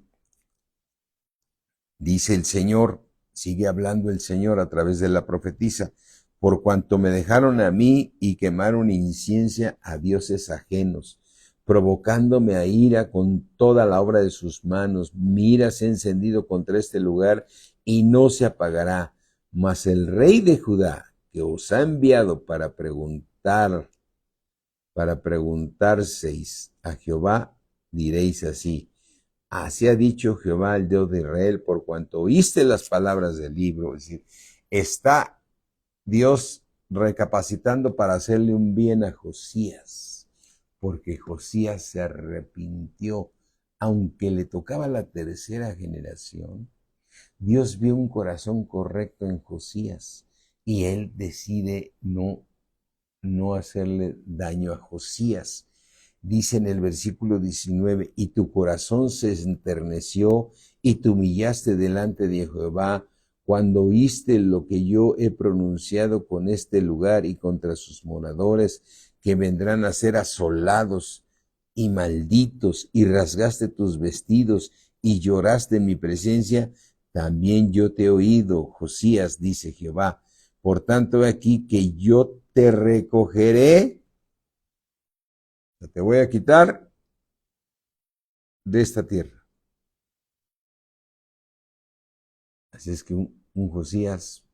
dice el Señor, sigue hablando el Señor a través de la profetisa, por cuanto me dejaron a mí y quemaron incienso a dioses ajenos, provocándome a ira con toda la obra de sus manos. Mi ira se ha encendido contra este lugar y no se apagará. Mas el rey de Judá, que os ha enviado para preguntarseis a Jehová, diréis así: así ha dicho Jehová, el Dios de Israel, por cuanto oíste las palabras del libro. Es decir, está Dios recapacitando para hacerle un bien a Josías, porque Josías se arrepintió, aunque le tocaba la tercera generación. Dios vio un corazón correcto en Josías y él decide no hacerle daño a Josías. Dice en el versículo 19, y tu corazón se enterneció y te humillaste delante de Jehová cuando oíste lo que yo he pronunciado con este lugar y contra sus moradores, que vendrán a ser asolados y malditos, y rasgaste tus vestidos y lloraste en mi presencia. También yo te he oído, Josías, dice Jehová. Por tanto, he aquí que yo te recogeré, te voy a quitar de esta tierra. Así es que un Josías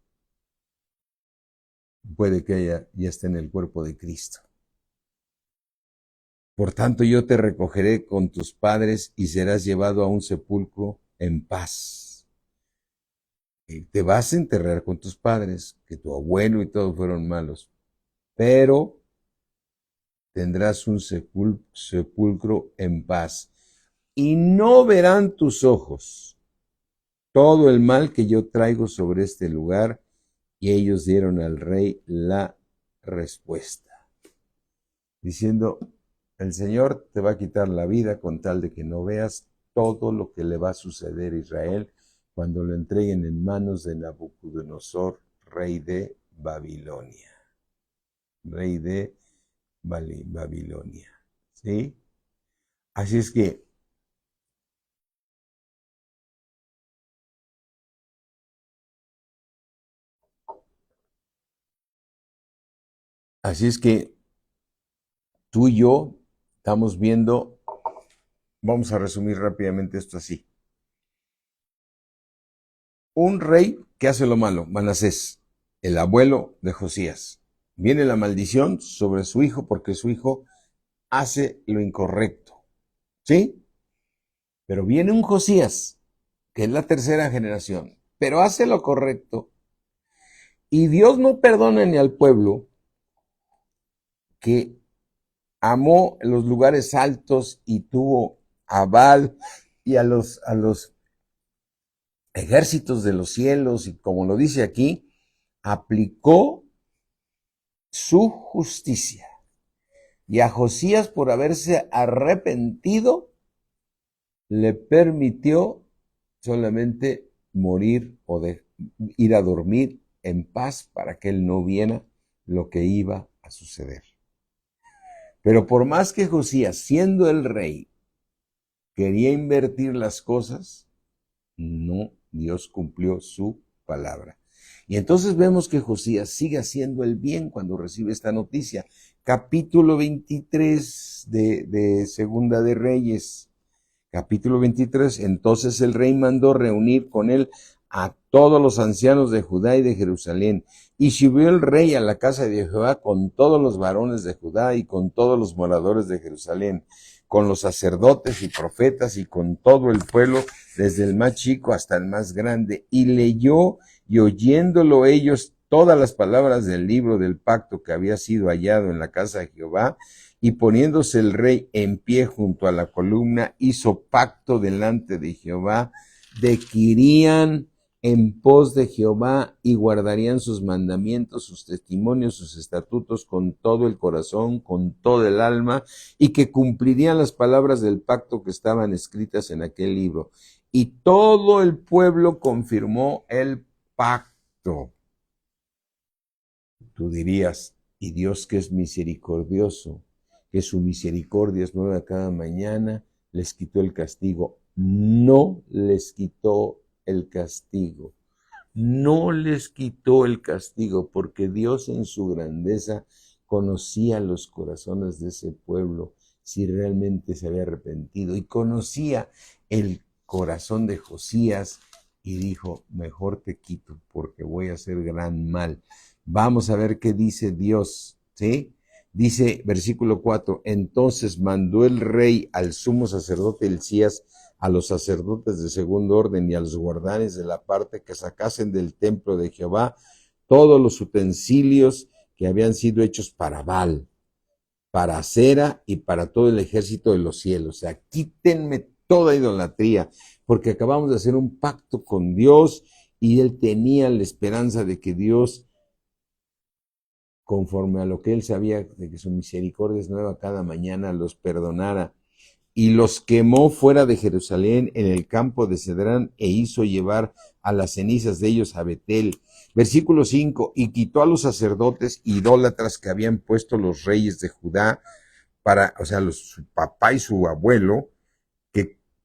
puede que ya esté en el cuerpo de Cristo. Por tanto, yo te recogeré con tus padres y serás llevado a un sepulcro en paz. Y te vas a enterrar con tus padres, que tu abuelo y todos fueron malos, pero tendrás un sepulcro en paz. Y no verán tus ojos todo el mal que yo traigo sobre este lugar. Y ellos dieron al rey la respuesta, diciendo: el Señor te va a quitar la vida con tal de que no veas todo lo que le va a suceder a Israel cuando lo entreguen en manos de Nabucodonosor, rey de Babilonia. Rey de Babilonia. ¿Sí? Así es que tú y yo estamos viendo, vamos a resumir rápidamente esto así. Un rey que hace lo malo, Manasés, el abuelo de Josías. Viene la maldición sobre su hijo porque su hijo hace lo incorrecto. ¿Sí? Pero viene un Josías, que es la tercera generación, pero hace lo correcto. Y Dios no perdona ni al pueblo que amó los lugares altos y tuvo a Baal y a los ejércitos de los cielos, y como lo dice aquí, aplicó su justicia. Y a Josías, por haberse arrepentido, le permitió solamente morir o ir a dormir en paz para que él no viera lo que iba a suceder. Pero por más que Josías, siendo el rey, quería invertir las cosas, no, Dios cumplió su palabra. Y entonces vemos que Josías sigue haciendo el bien cuando recibe esta noticia. Capítulo 23 de Segunda de Reyes. Capítulo 23. Entonces el rey mandó reunir con él a todos los ancianos de Judá y de Jerusalén. Y subió el rey a la casa de Jehová con todos los varones de Judá y con todos los moradores de Jerusalén, con los sacerdotes y profetas y con todo el pueblo, desde el más chico hasta el más grande. Y leyó, y oyéndolo ellos todas las palabras del libro del pacto que había sido hallado en la casa de Jehová, y poniéndose el rey en pie junto a la columna, hizo pacto delante de Jehová de que irían en pos de Jehová y guardarían sus mandamientos, sus testimonios, sus estatutos con todo el corazón, con todo el alma, y que cumplirían las palabras del pacto que estaban escritas en aquel libro. Y todo el pueblo confirmó el pacto. Tú dirías, y Dios que es misericordioso, que su misericordia es nueva cada mañana, les quitó el castigo. No les quitó el castigo. No les quitó el castigo, porque Dios en su grandeza conocía los corazones de ese pueblo, si realmente se había arrepentido, y conocía el corazón de Josías, y dijo, mejor te quito, porque voy a hacer gran mal. Vamos a ver qué dice Dios, ¿sí? Dice, versículo 4, entonces mandó el rey al sumo sacerdote Hilcías, a los sacerdotes de segundo orden y a los guardianes de la parte que sacasen del templo de Jehová todos los utensilios que habían sido hechos para Baal, para Acera y para todo el ejército de los cielos. O sea, quítenme toda idolatría, porque acabamos de hacer un pacto con Dios y él tenía la esperanza de que Dios, conforme a lo que él sabía, de que su misericordia es nueva cada mañana, los perdonara. Y los quemó fuera de Jerusalén en el campo de Cedrán e hizo llevar a las cenizas de ellos a Betel. Versículo 5, y quitó a los sacerdotes idólatras que habían puesto los reyes de Judá, su papá y su abuelo,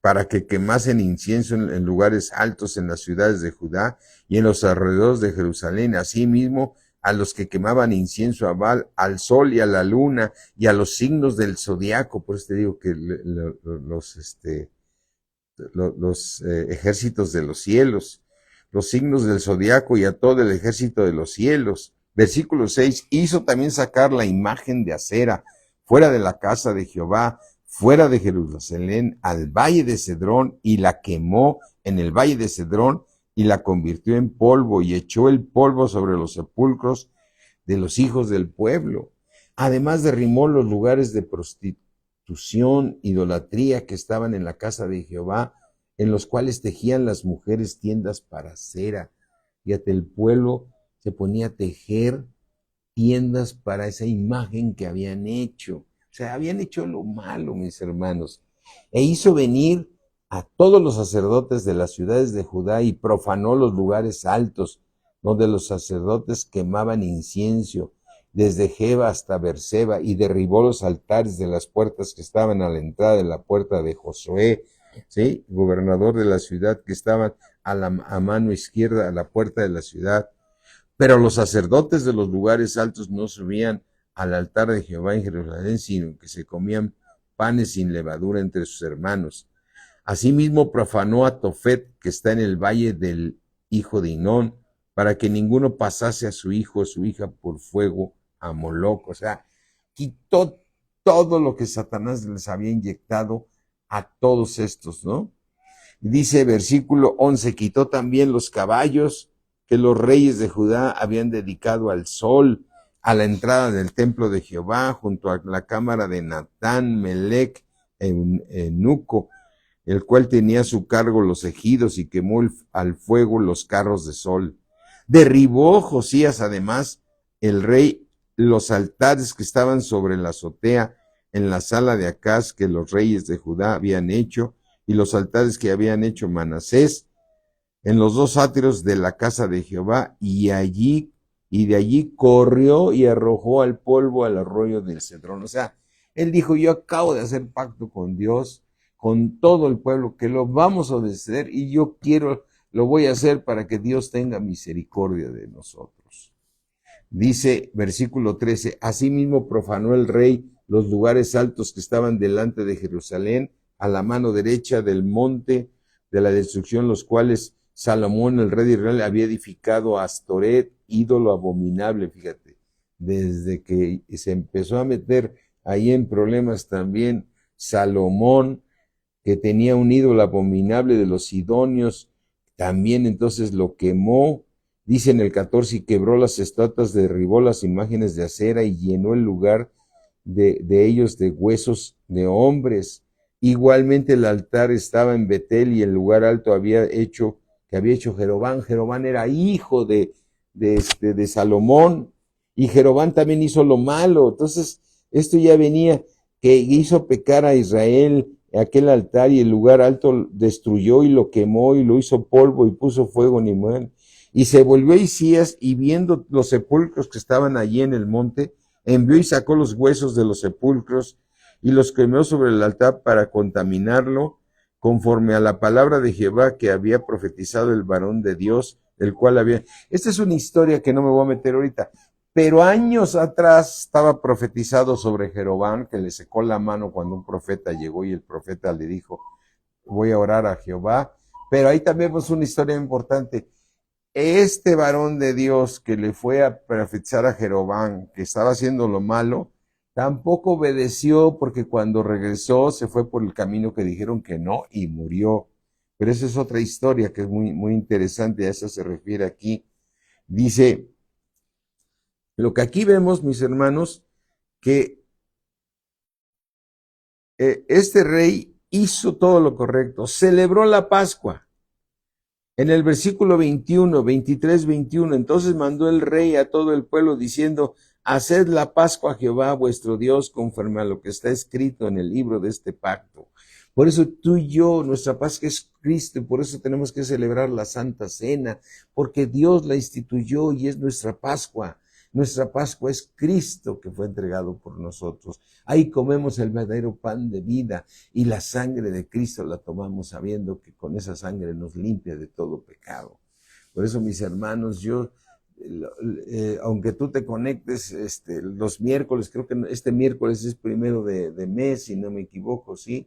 para que quemasen incienso en lugares altos en las ciudades de Judá y en los alrededores de Jerusalén. Asimismo, a los que quemaban incienso a Baal, al sol y a la luna y a los signos del zodiaco. Por eso te digo que los ejércitos de los cielos, los signos del zodiaco y a todo el ejército de los cielos. Versículo 6, hizo también sacar la imagen de Acera fuera de la casa de Jehová, fuera de Jerusalén, al valle de Cedrón, y la quemó en el valle de Cedrón, y la convirtió en polvo, y echó el polvo sobre los sepulcros de los hijos del pueblo. Además derrimó los lugares de prostitución, idolatría que estaban en la casa de Jehová, en los cuales tejían las mujeres tiendas para cera. Fíjate, el pueblo se ponía a tejer tiendas para esa imagen que habían hecho. O sea, habían hecho lo malo, mis hermanos. E hizo venir a todos los sacerdotes de las ciudades de Judá y profanó los lugares altos, donde los sacerdotes quemaban incienso, desde Jeba hasta Berseba, y derribó los altares de las puertas que estaban a la entrada de la puerta de Josué, ¿sí? Gobernador de la ciudad, que estaban a mano izquierda a la puerta de la ciudad. Pero los sacerdotes de los lugares altos no subían al altar de Jehová en Jerusalén, sino que se comían panes sin levadura entre sus hermanos. Asimismo profanó a Tofet, que está en el valle del hijo de Hinón, para que ninguno pasase a su hijo o su hija por fuego a Moloc. O sea, quitó todo lo que Satanás les había inyectado a todos estos, ¿no? Y dice versículo 11, quitó también los caballos que los reyes de Judá habían dedicado al sol, a la entrada del templo de Jehová, junto a la cámara de Natán, Melec, Eunuco, el cual tenía a su cargo los ejidos, y quemó al fuego los carros de sol. Derribó Josías además el rey los altares que estaban sobre la azotea en la sala de Acaz, que los reyes de Judá habían hecho, y los altares que habían hecho Manasés en los dos átrios de la casa de Jehová, y de allí corrió y arrojó al polvo al arroyo del Cedrón. O sea, él dijo, yo acabo de hacer pacto con Dios, con todo el pueblo, que lo vamos a obedecer, y yo lo voy a hacer para que Dios tenga misericordia de nosotros. Dice versículo 13, asimismo profanó el rey los lugares altos que estaban delante de Jerusalén, a la mano derecha del monte de la destrucción, los cuales Salomón, el rey de Israel, había edificado a Astoret, ídolo abominable. Fíjate, desde que se empezó a meter ahí en problemas también Salomón, que tenía un ídolo abominable de los sidonios, también entonces lo quemó. Dice en el 14, y quebró las estatuas, derribó las imágenes de acera y llenó el lugar de ellos de huesos de hombres. Igualmente el altar estaba en Betel, y el lugar alto había hecho que había hecho Jeroboam. Jeroboam era hijo de Salomón, y Jeroboam también hizo lo malo. Entonces, esto ya venía, que hizo pecar a Israel, aquel altar, y el lugar alto destruyó y lo quemó y lo hizo polvo y puso fuego en Nimán. Y se volvió Isías, y viendo los sepulcros que estaban allí en el monte, envió y sacó los huesos de los sepulcros y los quemó sobre el altar para contaminarlo, conforme a la palabra de Jehová que había profetizado el varón de Dios, el cual había... Esta es una historia que no me voy a meter ahorita, pero años atrás estaba profetizado sobre Jeroboam, que le secó la mano cuando un profeta llegó y el profeta le dijo, voy a orar a Jehová. Pero ahí también vemos una historia importante. Este varón de Dios que le fue a profetizar a Jeroboam, que estaba haciendo lo malo, tampoco obedeció, porque cuando regresó se fue por el camino que dijeron que no y murió. Pero esa es otra historia que es muy, muy interesante, a eso se refiere aquí. Dice, lo que aquí vemos, mis hermanos, que este rey hizo todo lo correcto, celebró la Pascua. En el versículo 21, 23, 21, entonces mandó el rey a todo el pueblo diciendo, haced la Pascua a Jehová vuestro Dios conforme a lo que está escrito en el libro de este pacto. Por eso tú y yo, nuestra Pascua es Cristo, y por eso tenemos que celebrar la Santa Cena, porque Dios la instituyó y es nuestra Pascua. Nuestra Pascua es Cristo que fue entregado por nosotros. Ahí comemos el verdadero pan de vida, y la sangre de Cristo la tomamos sabiendo que con esa sangre nos limpia de todo pecado. Por eso, mis hermanos, yo, aunque tú te conectes los miércoles, creo que este miércoles es 1 de mes, si no me equivoco, ¿sí?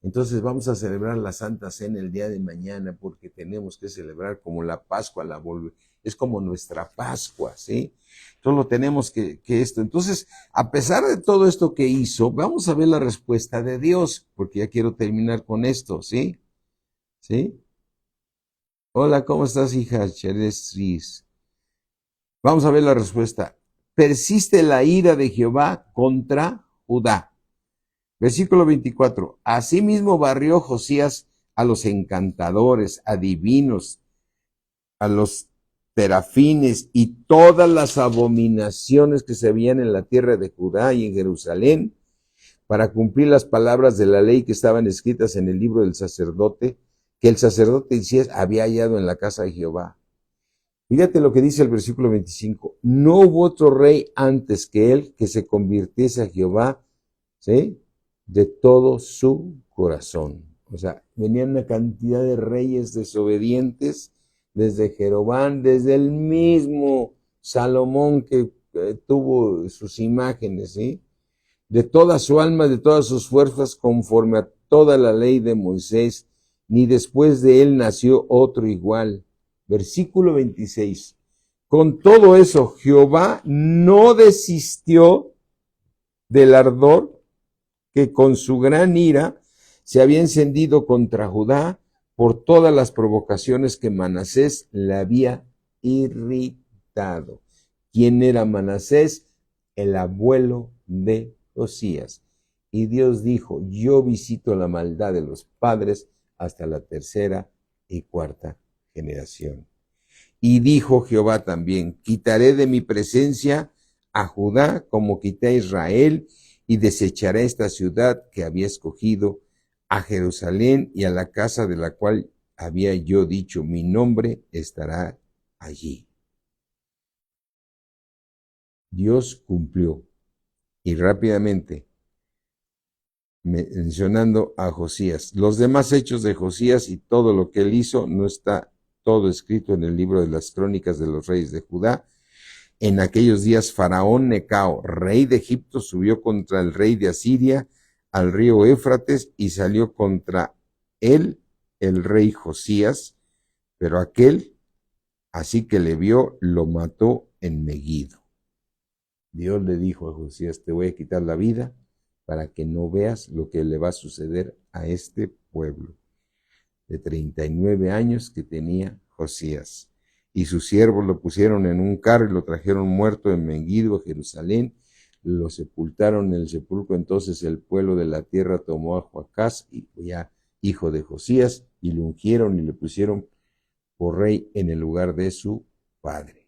Entonces vamos a celebrar la Santa Cena el día de mañana, porque tenemos que celebrar como la Pascua, es como nuestra Pascua, ¿sí? Solo tenemos que esto. Entonces, a pesar de todo esto que hizo, vamos a ver la respuesta de Dios, porque ya quiero terminar con esto, ¿sí? ¿Sí? Hola, ¿cómo estás, hija? Cheres. Vamos a ver la respuesta. Persiste la ira de Jehová contra Judá. Versículo 24. Asimismo barrió Josías a los encantadores, adivinos, a los terafines y todas las abominaciones que se veían en la tierra de Judá y en Jerusalén, para cumplir las palabras de la ley que estaban escritas en el libro del sacerdote, que el sacerdote Isías había hallado en la casa de Jehová. Fíjate lo que dice el versículo 25. No hubo otro rey antes que él que se convirtiese a Jehová, ¿sí?, de todo su corazón. O sea, venían una cantidad de reyes desobedientes, desde Jeroboam, desde el mismo Salomón que tuvo sus imágenes, ¿sí? De toda su alma, de todas sus fuerzas, conforme a toda la ley de Moisés, ni después de él nació otro igual. Versículo 26. Con todo eso, Jehová no desistió del ardor que con su gran ira se había encendido contra Judá por todas las provocaciones que Manasés le había irritado. ¿Quién era Manasés? El abuelo de Josías. Y Dios dijo, yo visito la maldad de los padres hasta la tercera y cuarta generación. Y dijo Jehová también, quitaré de mi presencia a Judá como quité a Israel, y desecharé esta ciudad que había escogido, a Jerusalén y a la casa de la cual había yo dicho, mi nombre estará allí. Dios cumplió, y rápidamente, mencionando a Josías. Los demás hechos de Josías y todo lo que él hizo no está todo escrito en el libro de las crónicas de los reyes de Judá. En aquellos días Faraón Necao, rey de Egipto, subió contra el rey de Asiria al río Éufrates y salió contra él el rey Josías, pero aquel, así que le vio, lo mató en Megiddo. Dios le dijo a Josías, te voy a quitar la vida para que no veas lo que le va a suceder a este pueblo. De 39 años que tenía Josías. Y sus siervos lo pusieron en un carro y lo trajeron muerto en Megiddo a Jerusalén, lo sepultaron en el sepulcro. Entonces el pueblo de la tierra tomó a Joacás, hijo de Josías, y lo ungieron y le pusieron por rey en el lugar de su padre.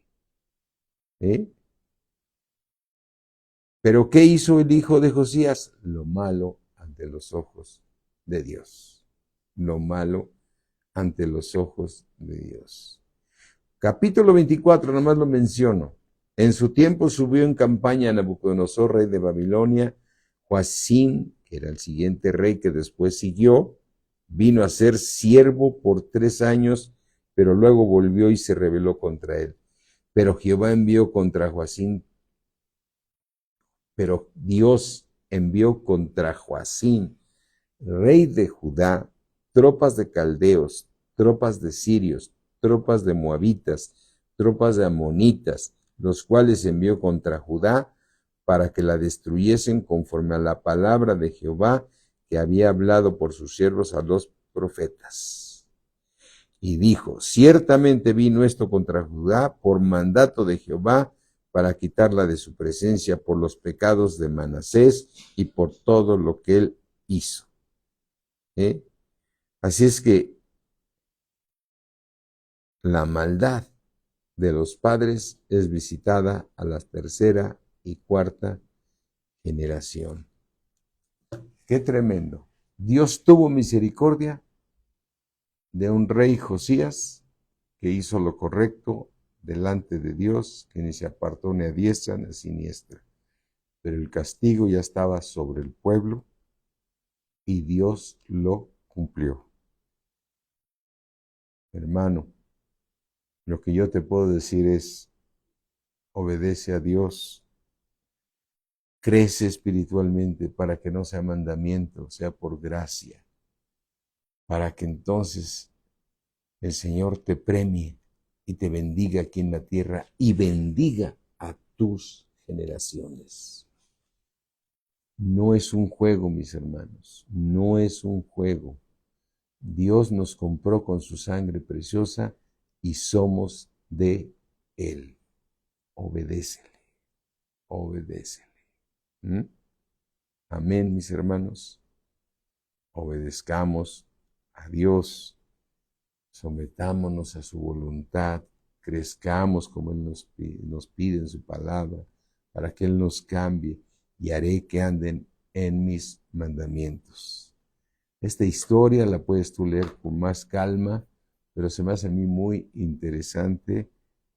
Pero ¿qué hizo el hijo de Josías? Lo malo ante los ojos de Dios. Lo malo ante los ojos de Dios. Capítulo 24, nomás lo menciono. En su tiempo subió en campaña a Nabucodonosor, rey de Babilonia. Joacim, que era el siguiente rey que después siguió, vino a ser siervo por 3 años, pero luego volvió y se rebeló contra él. Pero Jehová envió contra Joacim, pero Dios envió contra Joacim, rey de Judá, tropas de caldeos, tropas de sirios, tropas de moabitas, tropas de amonitas, los cuales envió contra Judá para que la destruyesen conforme a la palabra de Jehová que había hablado por sus siervos a los profetas. Y dijo, ciertamente vino esto contra Judá por mandato de Jehová para quitarla de su presencia por los pecados de Manasés y por todo lo que él hizo. Así es que la maldad de los padres es visitada a la 3ª y 4ª generación. Qué tremendo. Dios tuvo misericordia de un rey Josías que hizo lo correcto delante de Dios, que ni se apartó ni a diestra ni a siniestra. Pero el castigo ya estaba sobre el pueblo y Dios lo cumplió. Hermano, lo que yo te puedo decir es, obedece a Dios, crece espiritualmente para que no sea mandamiento, sea por gracia, para que entonces el Señor te premie y te bendiga aquí en la tierra y bendiga a tus generaciones. No es un juego, mis hermanos, no es un juego. Dios nos compró con su sangre preciosa y somos de Él. Obedécele, obedécele. Amén, mis hermanos. Obedezcamos a Dios, sometámonos a su voluntad, crezcamos como Él nos pide en su palabra, para que Él nos cambie y haré que anden en mis mandamientos. Esta historia la puedes tú leer con más calma, pero se me hace a mí muy interesante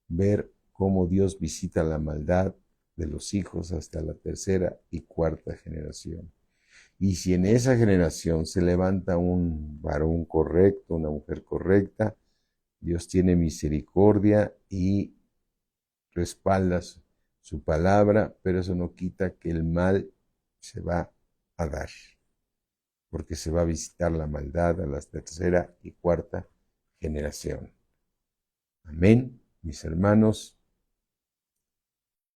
ver cómo Dios visita la maldad de los hijos hasta la 3ª y 4ª generación. Y si en esa generación se levanta un varón correcto, una mujer correcta, Dios tiene misericordia y respalda su palabra, pero eso no quita que el mal se va a dar, porque se va a visitar la maldad a la 3ª y 4ª generación. Amén, mis hermanos.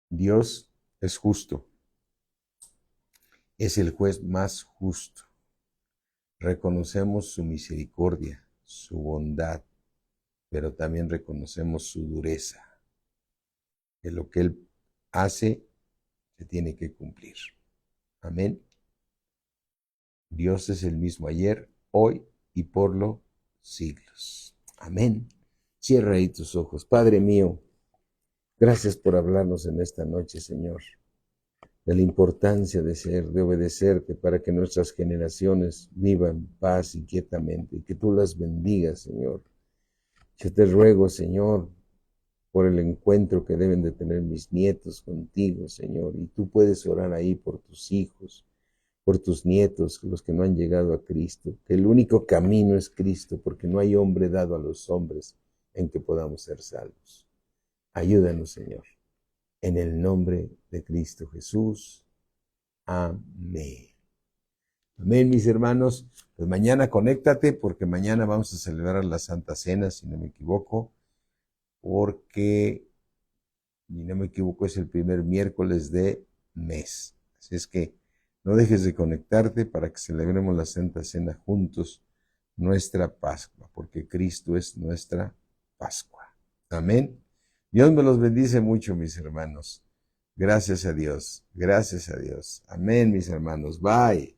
Dios es justo. Es el juez más justo. Reconocemos su misericordia, su bondad, pero también reconocemos su dureza, que lo que Él hace se tiene que cumplir. Amén. Dios es el mismo ayer, hoy y por los siglos. Amén. Cierra ahí tus ojos. Padre mío, gracias por hablarnos en esta noche, Señor, de la importancia de obedecerte para que nuestras generaciones vivan paz y quietamente, y que tú las bendigas, Señor. Yo te ruego, Señor, por el encuentro que deben de tener mis nietos contigo, Señor, y tú puedes orar ahí por tus hijos, por tus nietos, los que no han llegado a Cristo, que el único camino es Cristo, porque no hay hombre dado a los hombres en que podamos ser salvos. Ayúdanos, Señor, en el nombre de Cristo Jesús. Amén. Amén, mis hermanos. Pues mañana conéctate, porque mañana vamos a celebrar la Santa Cena, si no me equivoco, porque, si no me equivoco, es el primer miércoles de mes. Así es que no dejes de conectarte para que celebremos la Santa Cena juntos, nuestra Pascua, porque Cristo es nuestra Pascua. Amén. Dios me los bendice mucho, mis hermanos. Gracias a Dios. Gracias a Dios. Amén, mis hermanos. Bye.